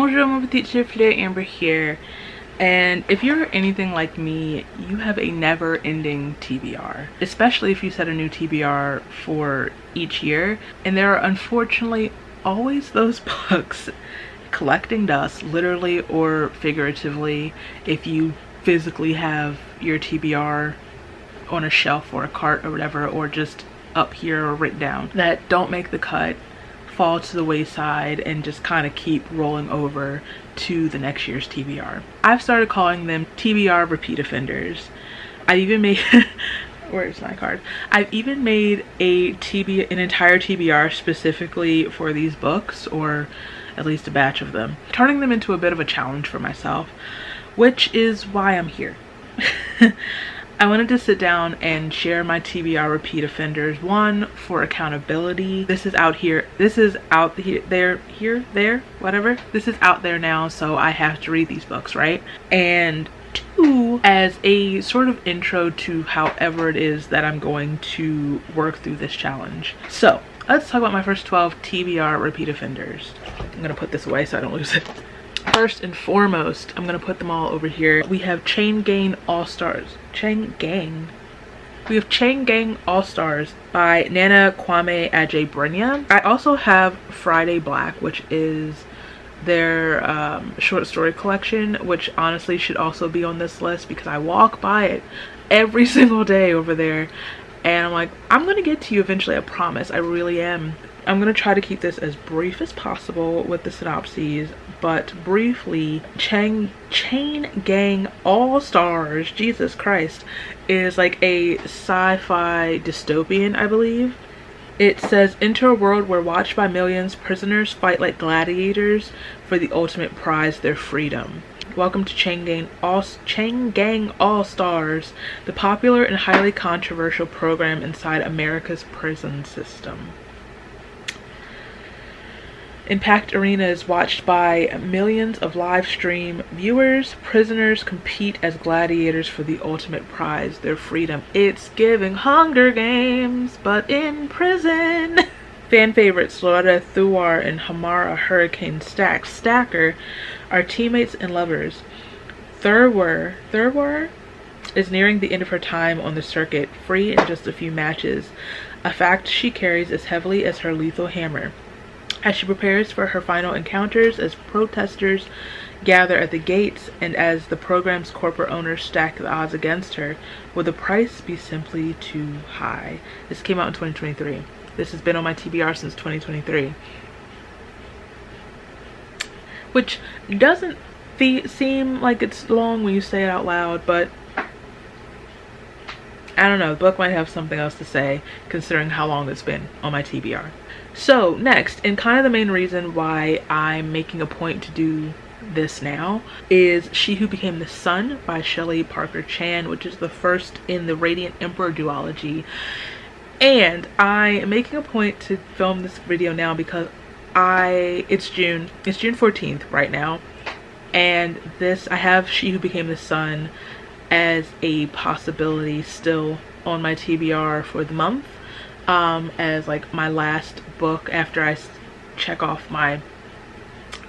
Bonjour, my petite chifleur, Amber here. And if you're anything like me, you have a never-ending TBR, especially if you set a new TBR for each year. And there are unfortunately always those books collecting dust, literally or figuratively, if you physically have your TBR on a shelf or a cart or whatever, or just up here or written down, that don't make the cut, fall to the wayside, and just kind of keep rolling over to the next year's TBR. I've started calling them TBR repeat offenders. I've even made where's my card? I've even made an entire TBR specifically for these books, or at least a batch of them, turning them into a bit of a challenge for myself, which is why I'm here. I wanted to sit down and share my TBR repeat offenders. One, for accountability. This is out here. This is out here, there, whatever. This is out there now, so I have to read these books, right? And two, as a sort of intro to however it is that I'm going to work through this challenge. So let's talk about my first 12 TBR repeat offenders. I'm gonna put this away so I don't lose it. First and foremost, I'm gonna put them all over here. We have Chain Gang All-Stars. We have Chain Gang All-Stars by Nana Kwame Adjei-Brenyah. I also have Friday Black, which is their short story collection, which honestly should also be on this list because I walk by it every single day over there, and I'm like, I'm gonna get to you eventually, I promise. I really am. I'm gonna try to keep this as brief as possible with the synopses, but briefly, Chain Gang All-Stars, Jesus Christ, is like a sci-fi dystopian, I believe. It says, enter a world where, watched by millions, prisoners fight like gladiators for the ultimate prize, their freedom. Welcome to Chain Gang All-Stars, the popular and highly controversial program inside America's prison system. Impact Arena is watched by millions of live stream viewers. Prisoners compete as gladiators for the ultimate prize, their freedom. It's giving Hunger Games, but in prison. Fan favorites Loretta Thuar and Hamara Hurricane Stacker are teammates and lovers. Thurwar is nearing the end of her time on the circuit, free in just a few matches, a fact she carries as heavily as her lethal hammer. As she prepares for her final encounters, as protesters gather at the gates, and as the program's corporate owners stack the odds against her, will the price be simply too high? This came out in 2023. This has been on my TBR since 2023. Which doesn't seem like it's long when you say it out loud, but I don't know, the book might have something else to say considering how long it's been on my TBR. So next, and kind of the main reason why I'm making a point to do this now, is She Who Became the Sun by Shelley Parker Chan, which is the first in the Radiant Emperor duology. And I am making a point to film this video now because it's June 14th right now, and I have She Who Became the Sun as a possibility still on my TBR for the month, as like my last book after I check off my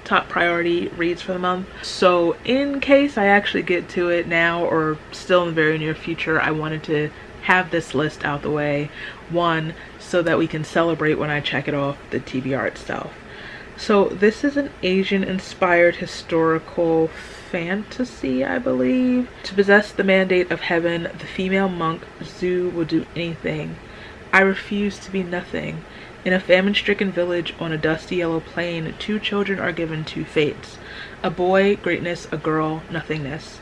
top priority reads for the month. So in case I actually get to it now or still in the very near future, I wanted to have this list out the way, one, so that we can celebrate when I check it off the TBR itself. So this is an Asian inspired historical fantasy, I believe. To possess the mandate of heaven, the female monk Zhu will do anything. I refuse to be nothing. In a famine-stricken village on a dusty yellow plain, two children are given two fates. A boy, greatness; a girl, nothingness.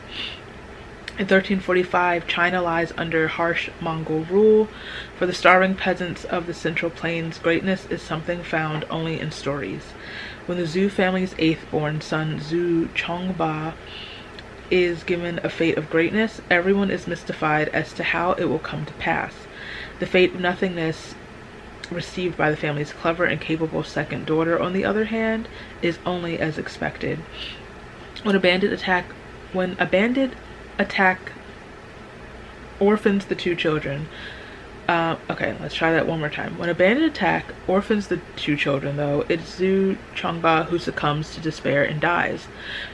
In 1345, China lies under harsh Mongol rule. For the starving peasants of the Central Plains, greatness is something found only in stories. When the Zhou family's eighth-born son, Zhou Chongba, is given a fate of greatness, everyone is mystified as to how it will come to pass. The fate of nothingness received by the family's clever and capable second daughter, on the other hand, is only as expected. When a bandit attack orphans the two children, Okay, let's try that one more time. When a bandit attack orphans the two children, though, it's Zhu Chongba who succumbs to despair and dies.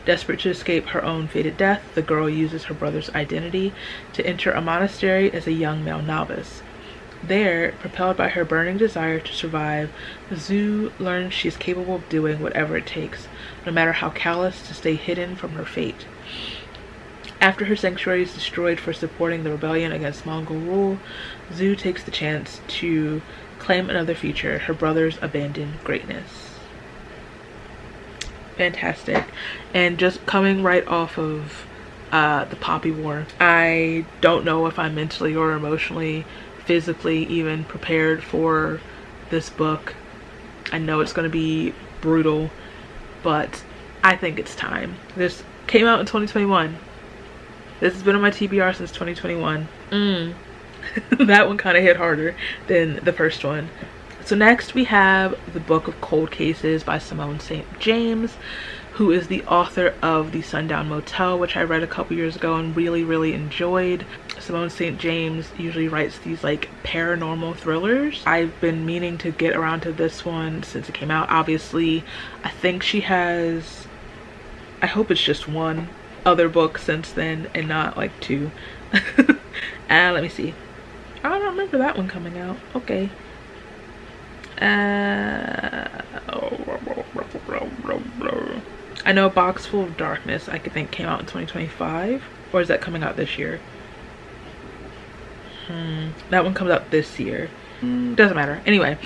Desperate to escape her own fated death, the girl uses her brother's identity to enter a monastery as a young male novice. There, propelled by her burning desire to survive, Zhu learns she is capable of doing whatever it takes, no matter how callous, to stay hidden from her fate. After her sanctuary is destroyed for supporting the rebellion against Mongol rule, Zhu takes the chance to claim another future, her brother's abandoned greatness. Fantastic. And just coming right off of the Poppy War, I don't know if I'm mentally or emotionally, physically even prepared for this book. I know it's going to be brutal, but I think it's time. This came out in 2021. This has been on my TBR since 2021. That one kind of hit harder than the first one. So next we have The Book of Cold Cases by Simone St. James, who is the author of The Sundown Motel, which I read a couple years ago and really enjoyed. Simone St. James usually writes these like paranormal thrillers. I've been meaning to get around to this one since it came out. Obviously, I think she has, I hope it's just one other book since then and not like two. Let me see. I don't remember that one coming out. Okay. I know Box Full of Darkness I think came out in 2025, or is that coming out this year? That one comes out this year. Doesn't matter. Anyway,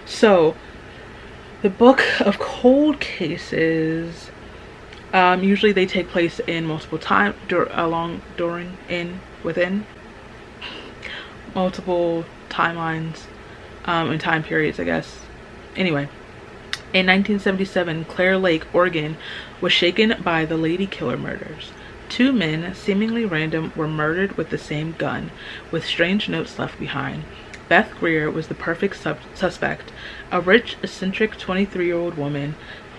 so The Book of Cold Cases, usually they take place in multiple time within multiple timelines and time periods, I guess. Anyway, in 1977, Claire Lake, Oregon, was shaken by the Lady Killer murders. Two men, seemingly random, were murdered with the same gun, with strange notes left behind. Beth Greer was the perfect suspect, a rich, eccentric 23-year-old woman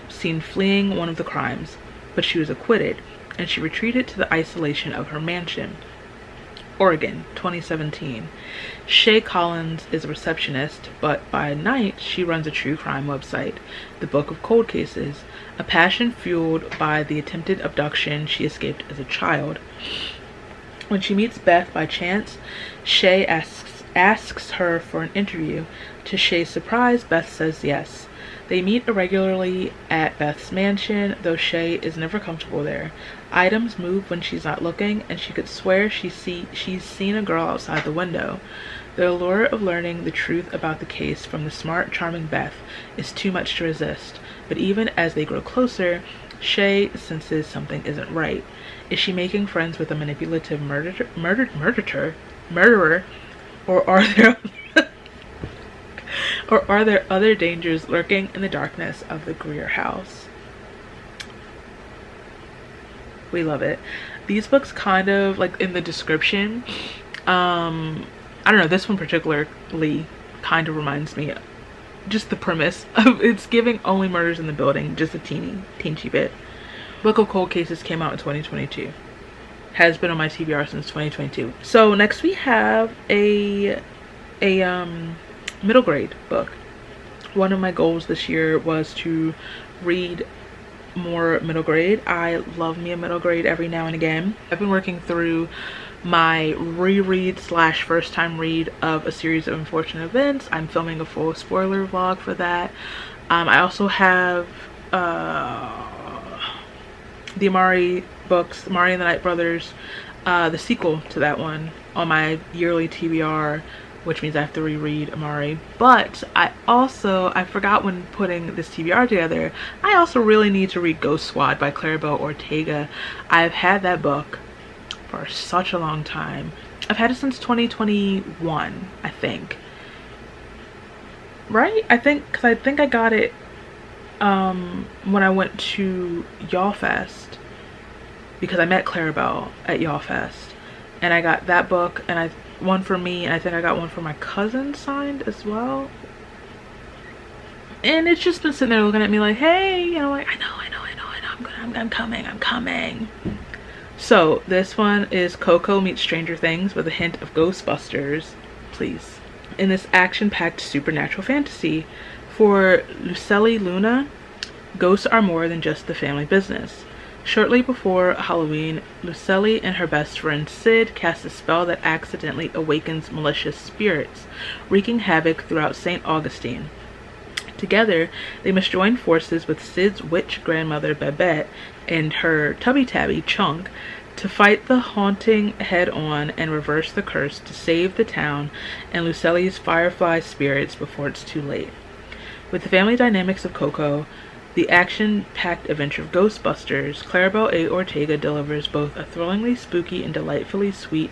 seen fleeing one of the crimes, but she was acquitted, and she retreated to the isolation of her mansion. Oregon, 2017. Shay Collins is a receptionist, but by night she runs a true crime website, The Book of Cold Cases, a passion fueled by the attempted abduction she escaped as a child. When she meets Beth by chance, Shay asks her for an interview. To Shay's surprise, Beth says yes. They meet irregularly at Beth's mansion, though Shay is never comfortable there. Items move when she's not looking, and she could swear she's seen a girl outside the window. The allure of learning the truth about the case from the smart, charming Beth is too much to resist, but even as they grow closer, Shay senses something isn't right. Is she making friends with a manipulative murderer, or are there other dangers lurking in the darkness of the Greer house? We love it. These books kind of, like in the description, I don't know, this one particularly kind of reminds me, just the premise of it's giving Only Murders in the Building, just a teensy bit. Book of Cold Cases came out in 2022. Has been on my TBR since 2022. So next we have a middle grade book. One of my goals this year was to read more middle grade. I love me a middle grade every now and again. I've been working through my reread / first time read of A Series of Unfortunate Events. I'm filming a full spoiler vlog for that. I also have the Amari books, Amari and the Night Brothers, the sequel to that one, on my yearly TBR, which means I have to reread Amari. But I forgot when putting this TBR together, I also really need to read Ghost Squad by Claribel Ortega. I've had that book for such a long time. I've had it since 2021, I think. Right? Because I think I got it when I went to Y'all Fest, because I met Claribel at Y'all Fest, and I got that book, and one for me, and I think I got one for my cousin signed as well. And it's just been sitting there looking at me like, hey, you know, like, I know, I'm coming. So this one is Coco Meets Stranger Things with a hint of Ghostbusters. Please, in this action-packed supernatural fantasy. For Lucelli Luna, ghosts are more than just the family business. Shortly before Halloween, Lucelli and her best friend Sid cast a spell that accidentally awakens malicious spirits, wreaking havoc throughout St. Augustine. Together, they must join forces with Sid's witch grandmother Babette and her tubby-tabby Chunk to fight the haunting head-on and reverse the curse to save the town and Lucelli's firefly spirits before it's too late. With the family dynamics of Xoxo, the action-packed adventure of Ghostbusters, Claribel A. Ortega delivers both a thrillingly spooky and delightfully sweet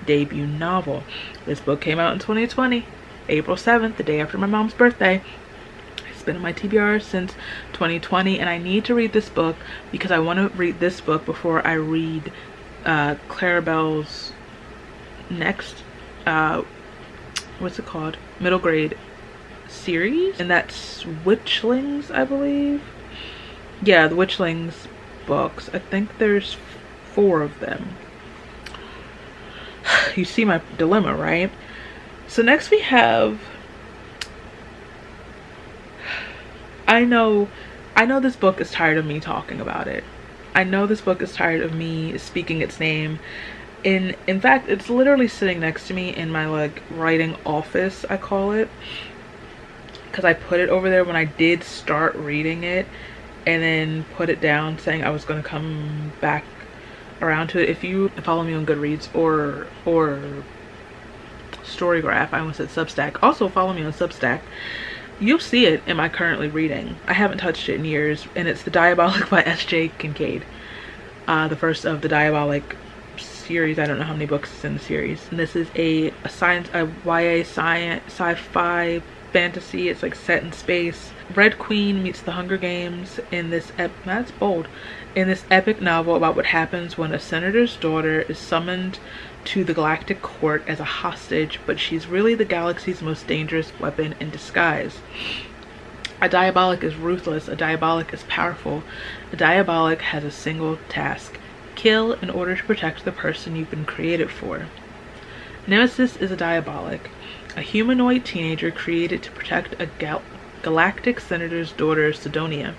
debut novel. This book came out in 2020, April 7th, the day after my mom's birthday. It's been on my TBR since 2020, and I need to read this book because I want to read this book before I read Claribel's next, what's it called? Middle grade series, and that's Witchlings, I believe. Yeah, the Witchlings books. I think there's 4 of them. You see my dilemma, right? So next we have, I know this book is tired of me talking about it. I know this book is tired of me speaking its name. In fact, it's literally sitting next to me in my like writing office, I call it, because I put it over there when I did start reading it and then put it down saying I was going to come back around to it. If you follow me on Goodreads or Storygraph, I almost said Substack, also follow me on Substack, you'll see it in my currently reading. I haven't touched it in years, and it's The Diabolic by S.J. Kincaid, the first of the Diabolic series. I don't know how many books is in the series, and this is a YA science sci-fi fantasy. It's like set in space. Red Queen meets the Hunger Games in this that's bold, in this epic novel about what happens when a senator's daughter is summoned to the galactic court as a hostage, but she's really the galaxy's most dangerous weapon in disguise. A diabolic is ruthless, a diabolic is powerful, a diabolic has a single task: kill in order to protect the person you've been created for. Nemesis is a diabolic, a humanoid teenager created to protect a galactic senator's daughter, Sidonia.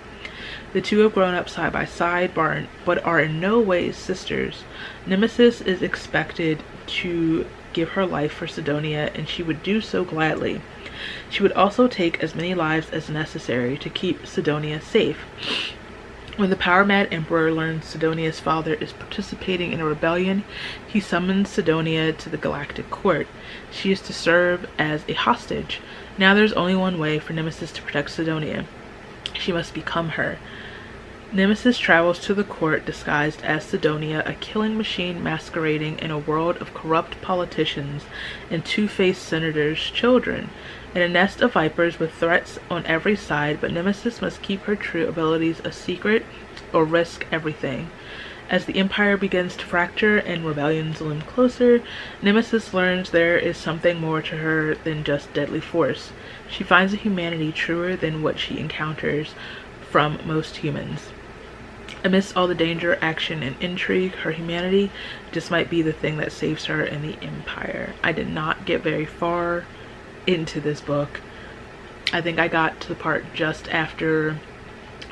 The two have grown up side by side, but are in no ways sisters. Nemesis is expected to give her life for Sidonia, and she would do so gladly. She would also take as many lives as necessary to keep Sidonia safe. When the power-mad emperor learns Sidonia's father is participating in a rebellion, he summons Sidonia to the galactic court. She is to serve as a hostage. Now there's only one way for Nemesis to protect Sidonia. She must become her. Nemesis travels to the court disguised as Sidonia, a killing machine masquerading in a world of corrupt politicians and two-faced senators' children, in a nest of vipers with threats on every side, but Nemesis must keep her true abilities a secret or risk everything. As the Empire begins to fracture and rebellions loom closer, Nemesis learns there is something more to her than just deadly force. She finds a humanity truer than what she encounters from most humans. Amidst all the danger, action, and intrigue, her humanity just might be the thing that saves her in the Empire. I did not get very far into this book. I think I got to the part just after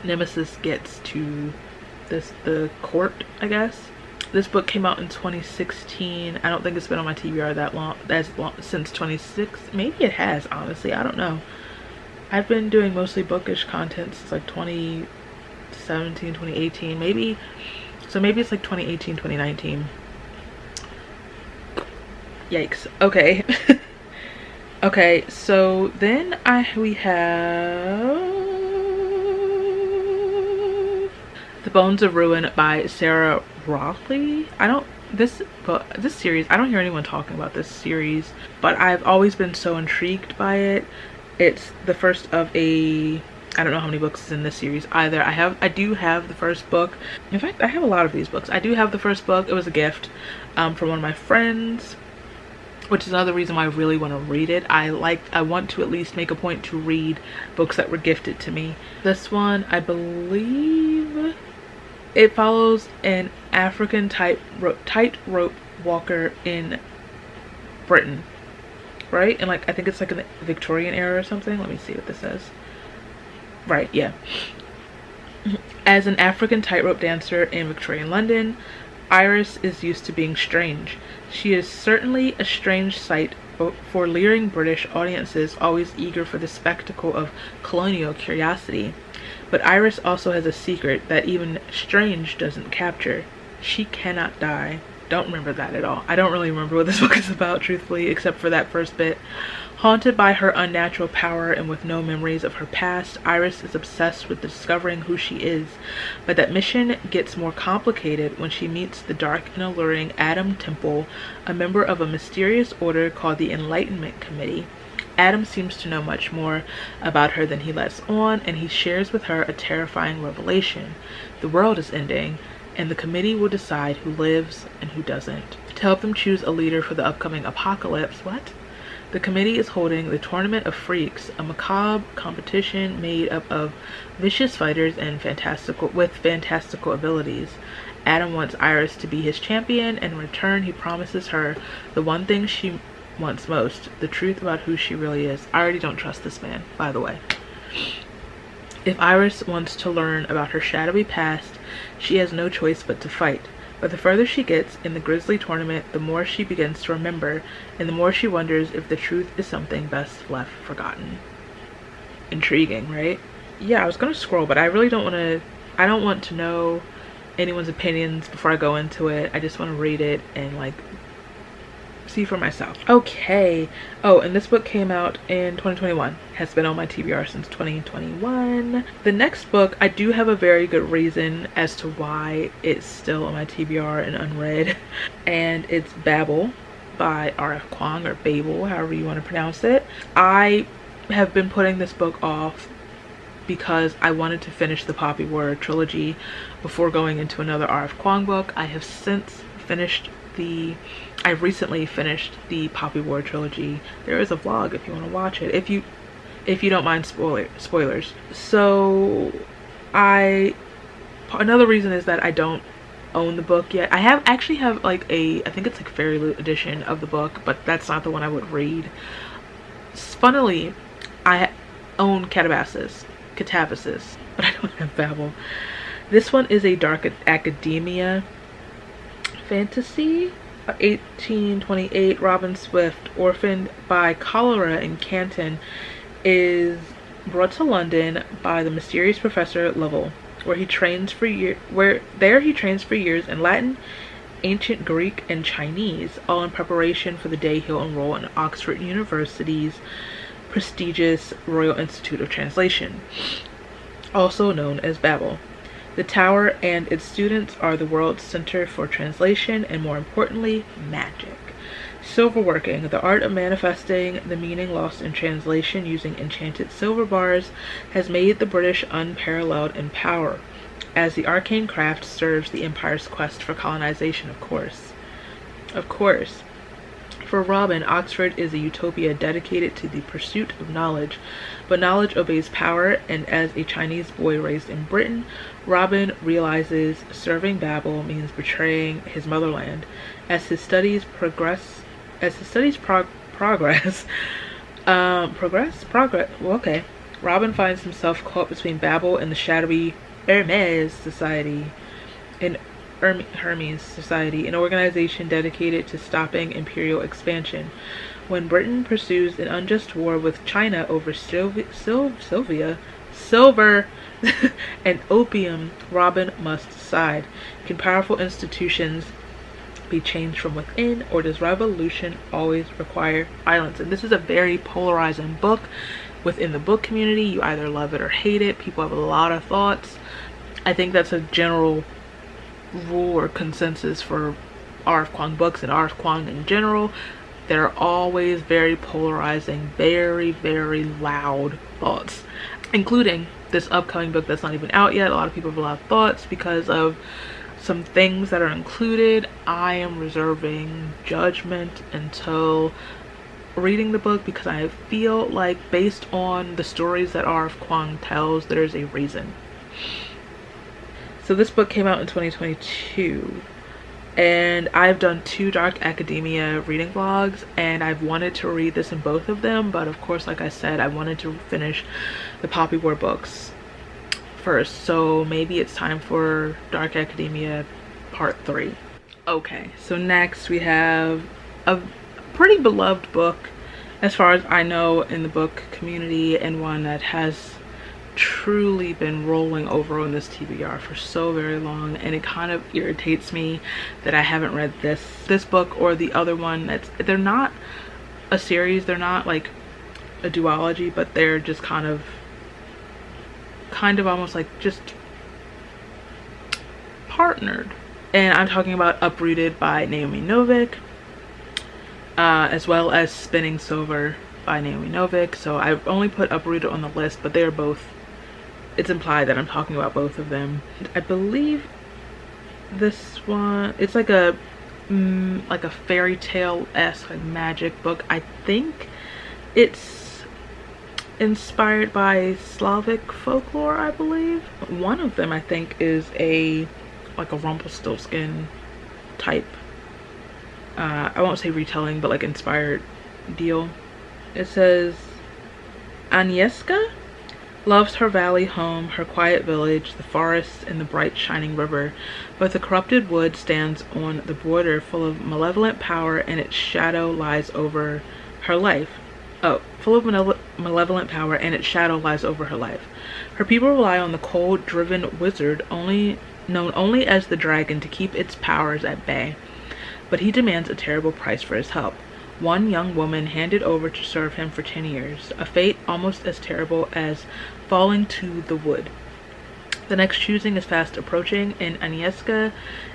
Nemesis gets to the court, I guess. This book came out in 2016. I don't think it's been on my TBR that long since 2016. Maybe it has, honestly. I don't know. I've been doing mostly bookish content since like 2017, 2018, maybe. So maybe it's like 2018, 2019. Yikes. Okay. Okay, so then we have The Bones of Ruin by Sarah Rockley. This series, I don't hear anyone talking about this series, but I've always been so intrigued by it. It's the first of I don't know how many books is in this series either. I do have the first book. In fact, I have a lot of these books. I do have the first book. It was a gift from one of my friends, which is another reason why I really want to read it. I want to at least make a point to read books that were gifted to me. This one, I believe it follows an African tightrope walker in Britain. right? And like I think it's like in the Victorian era or something. Let me see what this says. Right, yeah. As an African tightrope dancer in Victorian London, Iris is used to being strange. She is certainly a strange sight for leering British audiences always eager for the spectacle of colonial curiosity. But Iris also has a secret that even strange doesn't capture. She cannot die. Don't remember that at all. I don't really remember what this book is about, truthfully, except for that first bit. Haunted by her unnatural power and with no memories of her past, Iris is obsessed with discovering who she is. But that mission gets more complicated when she meets the dark and alluring Adam Temple, a member of a mysterious order called the Enlightenment Committee. Adam seems to know much more about her than he lets on, and he shares with her a terrifying revelation. The world is ending, and the committee will decide who lives and who doesn't. To help them choose a leader for the upcoming apocalypse, the committee is holding the Tournament of Freaks, a macabre competition made up of vicious fighters and fantastical abilities. Adam wants Iris to be his champion, and in return he promises her the one thing she wants most, the truth about who she really is. I already don't trust this man, by the way. If Iris wants to learn about her shadowy past, she has no choice but to fight. But the further she gets in the grisly tournament, the more she begins to remember, and the more she wonders if the truth is something best left forgotten. Intriguing, right? Yeah, I was gonna scroll, but I really don't want to know anyone's opinions before I go into it. I just want to read it and like see for myself. Okay. Oh, and this book came out in 2021. Has been on my TBR since 2021. The next book, I do have a very good reason as to why it's still on my TBR and unread. And it's Babel by R.F. Kuang, or Babel, however you want to pronounce it. I have been putting this book off because I wanted to finish the Poppy War trilogy before going into another R.F. Kuang book. I have since finished I recently finished the Poppy War trilogy. There is a vlog if you want to watch it, if you don't mind spoilers. So another reason is that I don't own the book yet. I actually have like I think it's like Fairy Loot edition of the book, but that's not the one I would read. Funnily, I own Catabasis, but I don't have Babel. This one is a dark academia fantasy. 1828, Robin Swift, orphaned by cholera in Canton, is brought to London by the mysterious Professor Lovell, where he trains for years in Latin, ancient Greek, and Chinese, all in preparation for the day he'll enroll in Oxford University's prestigious Royal Institute of Translation, also known as Babel. The tower and its students are the world's center for translation and, more importantly, magic. Silverworking, the art of manifesting the meaning lost in translation using enchanted silver bars, has made the British unparalleled in power, as the arcane craft serves the Empire's quest for colonization, of course. For Robin, Oxford is a utopia dedicated to the pursuit of knowledge, but knowledge obeys power, and as a Chinese boy raised in Britain, Robin realizes serving Babel means betraying his motherland. As his studies progress, Robin finds himself caught between Babel and the shadowy Hermes Society, an organization dedicated to stopping imperial expansion. When Britain pursues an unjust war with China over silver and opium, Robin must decide. Can powerful institutions be changed from within, or does revolution always require violence? And this is a very polarizing book within the book community. You either love it or hate it. People have a lot of thoughts. I think that's a general rule or consensus for R.F. Kuang books and R.F. Kuang in general. They're always very polarizing, very, very loud thoughts, including this upcoming book that's not even out yet. A lot of people have a lot of thoughts because of some things that are included. I am reserving judgment until reading the book because I feel like, based on the stories that R.F. Kuang tells, there's a reason. So this book came out in 2022. and I've done 2 Dark Academia reading vlogs, and I've wanted to read this in both of them, but of course, like I said, I wanted to finish the Poppy War books first, so maybe it's time for Dark Academia part 3. Okay, so next we have a pretty beloved book as far as I know in the book community, and one that has truly been rolling over on this TBR for so very long, and it kind of irritates me that I haven't read this book or the other one. They're not a series, they're not like a duology, but they're just kind of almost like just partnered. And I'm talking about Uprooted by Naomi Novik, as well as Spinning Silver by Naomi Novik. So I've only put Uprooted on the list, but they're both, it's implied that I'm talking about both of them. I believe this one, it's like a fairy tale-esque, like magic book. I think it's inspired by Slavic folklore, I believe. One of them, I think, is like a Rumpelstiltskin type, I won't say retelling, but like inspired deal. It says, Agnieszka loves her valley home, her quiet village, the forests, and the bright shining river, but the corrupted wood stands on the border, full of malevolent power, and its shadow lies over her life. Full of malevolent power, and its shadow lies over her life. Her people rely on the cold, driven wizard, known only as the dragon, to keep its powers at bay, but he demands a terrible price for his help. One young woman handed over to serve him for 10 years, a fate almost as terrible as falling to the wood. The next choosing is fast approaching, and Agnieszka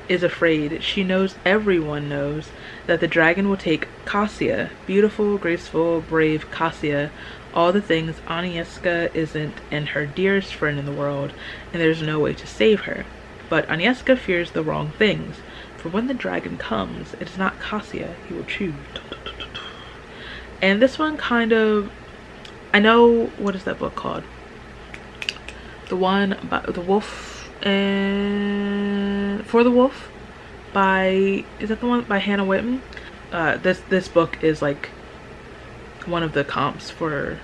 is afraid. She knows, everyone knows, that the dragon will take Kasia, beautiful, graceful, brave Kasia, all the things Agnieszka isn't, and her dearest friend in the world, and there's no way to save her. But Agnieszka fears the wrong things, for when the dragon comes, it is not Kasia he will choose. And this one kind of, I know, what is that book called? The one about the wolf, and For the Wolf by, is that the one by Hannah Whitten? This book is like one of the comps for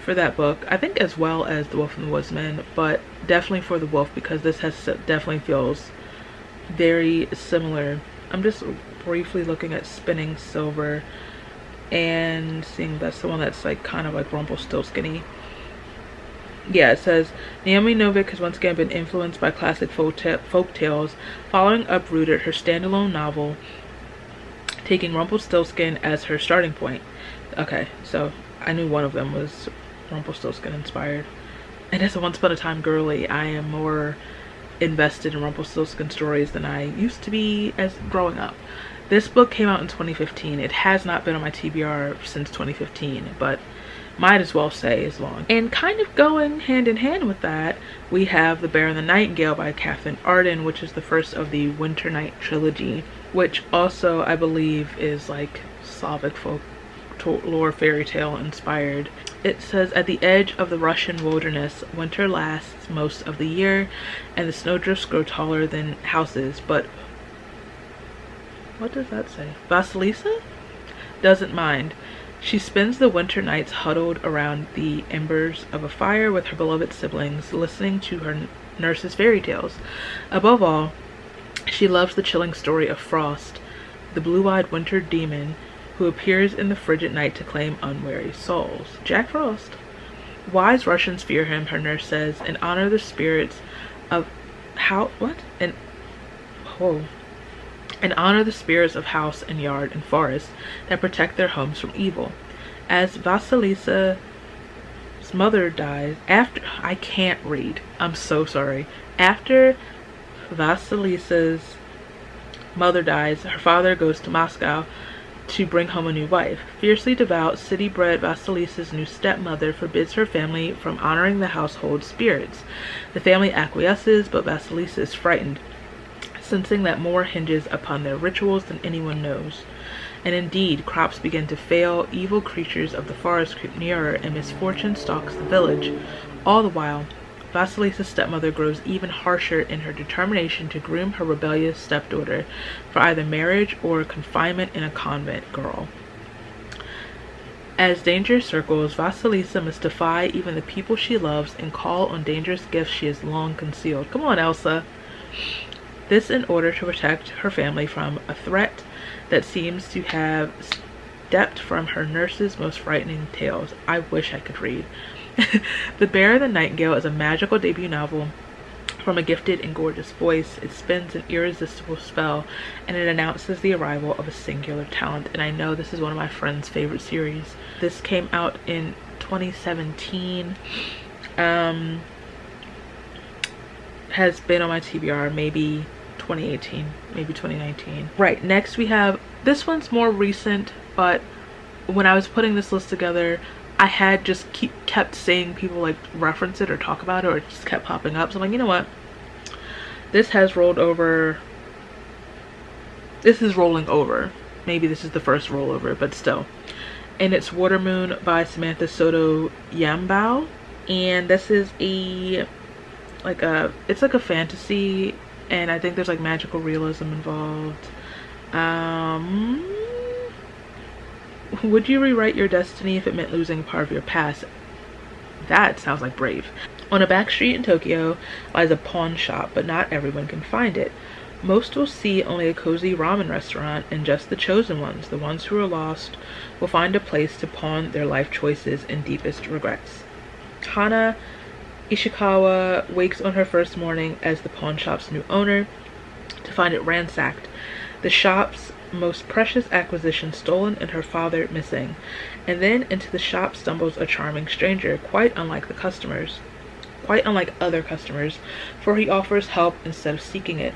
that book, I think, as well as The Wolf and the Woodsman, but definitely For the Wolf, because this definitely feels very similar. I'm just briefly looking at Spinning Silver and seeing that's the one that's like kind of like Rumpelstiltskin-y. Yeah, it says, Naomi Novik has once again been influenced by classic folk tales, following Uprooted, her standalone novel, taking Rumpelstiltskin as her starting point. Okay, so I knew one of them was Rumpelstiltskin inspired. And as a Once Upon a Time girly, I am more invested in Rumpelstiltskin stories than I used to be as growing up. This book came out in 2015. It has not been on my TBR since 2015, but might as well say as long. And kind of going hand in hand with that, we have The Bear and the Nightingale by Catherine Arden, which is the first of the Winter Night trilogy, which also I believe is like Slavic folklore fairy tale inspired. It says, at the edge of the Russian wilderness, winter lasts most of the year, and the snowdrifts grow taller than houses, but what does that say? Vasilisa doesn't mind. She spends the winter nights huddled around the embers of a fire with her beloved siblings, listening to her nurse's fairy tales. Above all, she loves the chilling story of Frost, the blue-eyed winter demon who appears in the frigid night to claim unwary souls. Jack Frost. Wise Russians fear him, her nurse says, and honor the spirits of and honor the spirits of house and yard and forest that protect their homes from evil. As Vasilisa's mother dies, I can't read, I'm so sorry. After Vasilisa's mother dies, her father goes to Moscow to bring home a new wife. Fiercely devout, city-bred Vasilisa's new stepmother forbids her family from honoring the household spirits. The family acquiesces, but Vasilisa is frightened, sensing that more hinges upon their rituals than anyone knows. And indeed, crops begin to fail, evil creatures of the forest creep nearer, and misfortune stalks the village. All the while, Vasilisa's stepmother grows even harsher in her determination to groom her rebellious stepdaughter for either marriage or confinement in a convent girl. As danger circles, Vasilisa must defy even the people she loves and call on dangerous gifts she has long concealed. Come on, Elsa. This in order to protect her family from a threat that seems to have stepped from her nurse's most frightening tales. I wish I could read. The Bear and the Nightingale is a magical debut novel from a gifted and gorgeous voice. It spins an irresistible spell, and it announces the arrival of a singular talent. And I know this is one of my friend's favorite series. This came out in 2017. Has been on my TBR maybe 2018, maybe 2019. Right, next we have, this one's more recent, but when I was putting this list together, I had just kept seeing people like reference it or talk about it, or it just kept popping up. So I'm like, you know what? This has rolled over. This is rolling over. Maybe this is the first rollover, but still. And it's Watermoon by Samantha Soto Yambao. And this is it's like a fantasy, and I think there's like magical realism involved. Would you rewrite your destiny if it meant losing part of your past? That sounds like brave. On a back street in Tokyo lies a pawn shop, but not everyone can find it. Most will see only a cozy ramen restaurant, and just the chosen ones, the ones who are lost, will find a place to pawn their life choices and deepest regrets. Hana Ishikawa wakes on her first morning as the pawn shop's new owner to find it ransacked, the shop's most precious acquisition stolen, and her father missing. And then into the shop stumbles a charming stranger, quite unlike other customers, for he offers help instead of seeking it.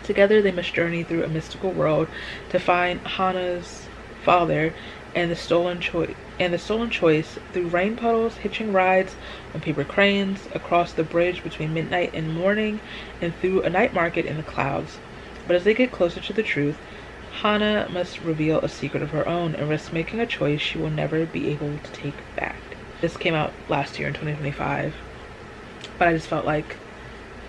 Together they must journey through a mystical world to find Hana's father and the stolen choice through rain puddles, hitching rides on paper cranes, across the bridge between midnight and morning, and through a night market in the clouds. But as they get closer to the truth, Hana must reveal a secret of her own and risk making a choice she will never be able to take back. This came out last year in 2025, but I just felt like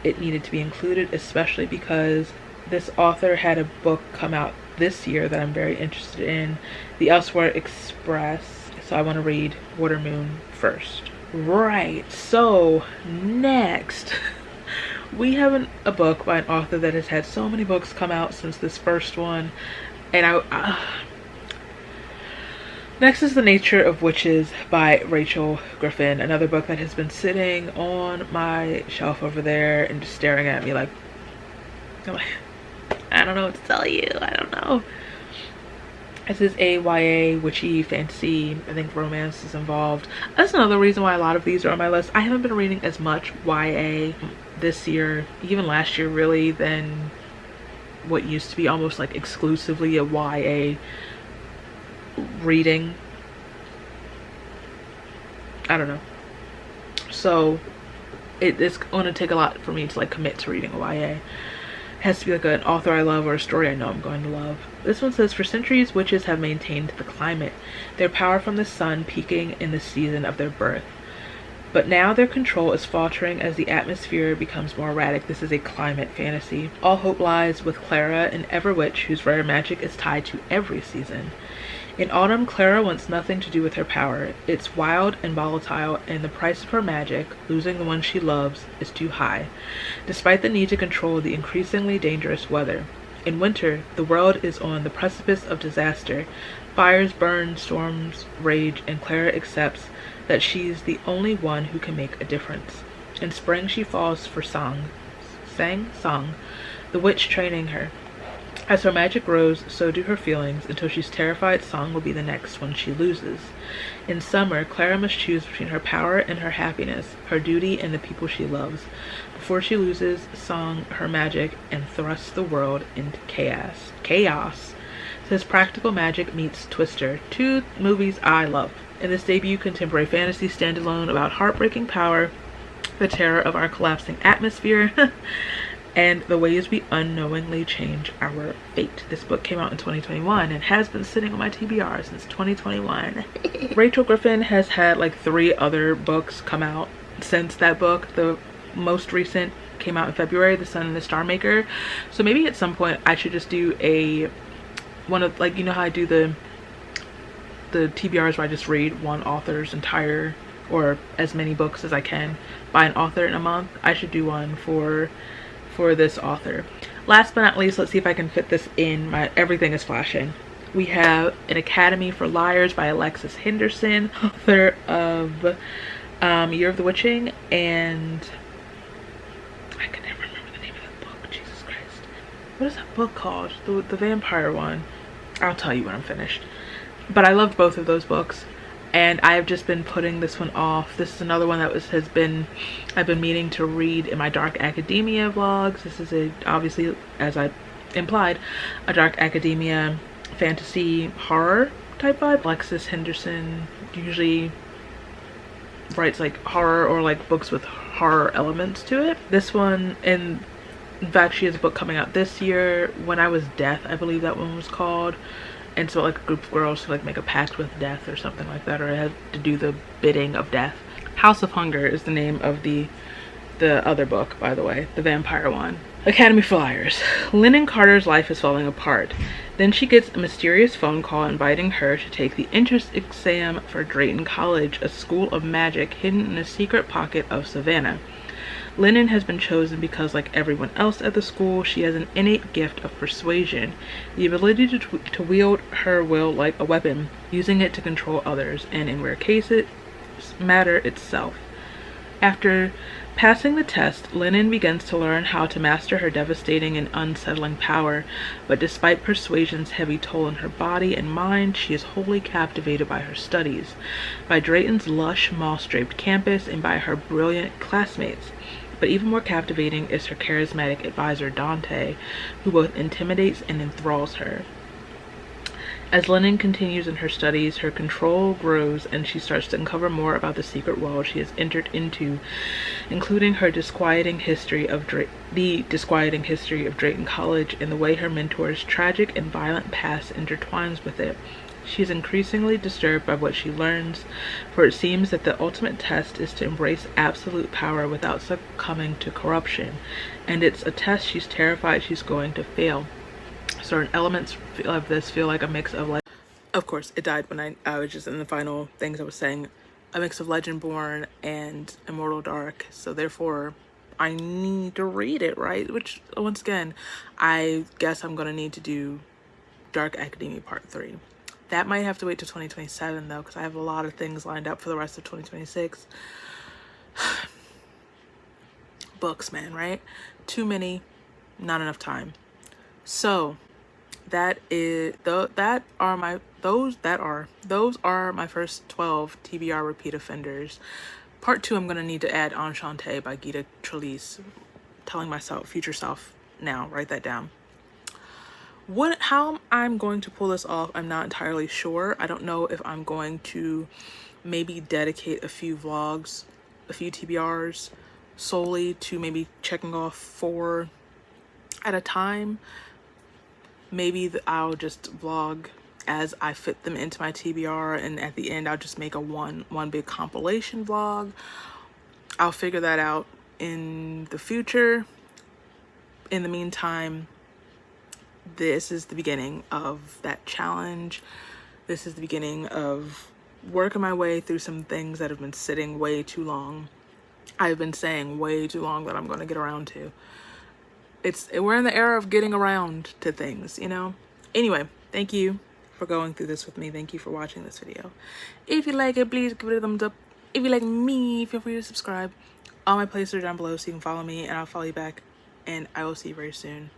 it needed to be included, especially because this author had a book come out this year that I'm very interested in, The Elsewhere Express. So I want to read Watermoon first. Right, so next we have a book by an author that has had so many books come out since this first one, and next is The Nature of Witches by Rachel Griffin, another book that has been sitting on my shelf over there and just staring at me like, I don't know what to tell you, I don't know. This is a YA witchy fantasy. I think romance is involved. That's another reason why a lot of these are on my list. I haven't been reading as much YA this year, even last year really, than what used to be almost like exclusively a YA reading. I don't know. So it's going to take a lot for me to like commit to reading a YA. It has to be like an author I love or a story I know I'm going to love. This one says, for centuries witches have maintained the climate, their power from the sun peaking in the season of their birth. But now their control is faltering as the atmosphere becomes more erratic. This is a climate fantasy. All hope lies with Clara, an ever-witch whose rare magic is tied to every season. In autumn, Clara wants nothing to do with her power. It's wild and volatile, and the price of her magic, losing the one she loves, is too high, despite the need to control the increasingly dangerous weather. In winter, the world is on the precipice of disaster. Fires burn, storms rage, and Clara accepts that she's the only one who can make a difference. In spring, she falls for Song, the witch training her. As her magic grows, so do her feelings, until she's terrified Song will be the next one she loses. In summer, Clara must choose between her power and her happiness, her duty and the people she loves, before she loses Song her magic and thrusts the world into chaos. Says Practical Magic meets Twister, two movies I love. In this debut contemporary fantasy standalone about heartbreaking power, the terror of our collapsing atmosphere, and the ways we unknowingly change our fate. This book came out in 2021 and has been sitting on my TBR since 2021. Rachel Griffin has had like 3 other books come out since that book. The most recent came out in February, The Sun and the Star Maker. So maybe at some point I should just do a one of, like, you know how I do the TBRs where I just read one author's entire, or as many books as I can by an author in a month. I should do one for this author. Last but not least, let's see if I can fit this in my everything is flashing. We have An Academy for Liars by Alexis Henderson, author of Year of the Witching, and I can never remember the name of that book. Jesus Christ. What is that book called? The vampire one. I'll tell you when I'm finished. But I loved both of those books, and I have just been putting this one off. This is another one that I've been meaning to read in my Dark Academia vlogs. This is obviously, as I implied, a Dark Academia fantasy horror type vibe. Alexis Henderson usually writes like horror or like books with horror elements to it. This one, in fact, she has a book coming out this year, When I Was Death, I believe that one was called. And so like a group of girls to like make a pact with death or something like that, or have to do the bidding of death. House of Hunger is the name of the other book, by the way, the vampire one. Academy for Liars. Lennon Carter's life is falling apart. Then she gets a mysterious phone call inviting her to take the entrance exam for Drayton College, a school of magic hidden in a secret pocket of Savannah. Lennon has been chosen because, like everyone else at the school, she has an innate gift of persuasion, the ability to wield her will like a weapon, using it to control others, and in rare cases, matter itself. After passing the test, Lennon begins to learn how to master her devastating and unsettling power, but despite persuasion's heavy toll on her body and mind, she is wholly captivated by her studies, by Drayton's lush, moss-draped campus, and by her brilliant classmates. But even more captivating is her charismatic advisor, Dante, who both intimidates and enthralls her. As Lennon continues in her studies, her control grows and she starts to uncover more about the secret world she has entered into, including her disquieting history of Drayton College and the way her mentor's tragic and violent past intertwines with it. She is increasingly disturbed by what she learns, for it seems that the ultimate test is to embrace absolute power without succumbing to corruption, and it's a test she's terrified she's going to fail. Certain elements of this feel like a mix of, like, of course it died when I was just in the final things I was saying, a mix of Legendborn and Immortal Dark, so therefore I need to read it, right? Which, once again, I guess I'm gonna need to do Dark Academia Part 3. That might have to wait till 2027 though, because I have a lot of things lined up for the rest of 2026. Books, man, right? Too many, not enough time. So that is those are my first 12 TBR repeat offenders. Part 2, I'm gonna need to add Enchante by Gita Trellis. Telling myself, future self now, write that down. How I'm going to pull this off, I'm not entirely sure. I don't know if I'm going to maybe dedicate a few vlogs, a few TBRs solely to maybe checking off 4 at a time. Maybe I'll just vlog as I fit them into my TBR, and at the end I'll just make a one big compilation vlog. I'll figure that out in the future. In the meantime, this is the beginning of that challenge. This is the beginning of working my way through some things that have been sitting way too long. I've been saying way too long that I'm going to get around to. We're in the era of getting around to things, you know? Anyway, thank you for going through this with me. Thank you for watching this video. If you like it, please give it a thumbs up. If you like me, feel free to subscribe. All my places are down below so you can follow me and I'll follow you back. And I will see you very soon.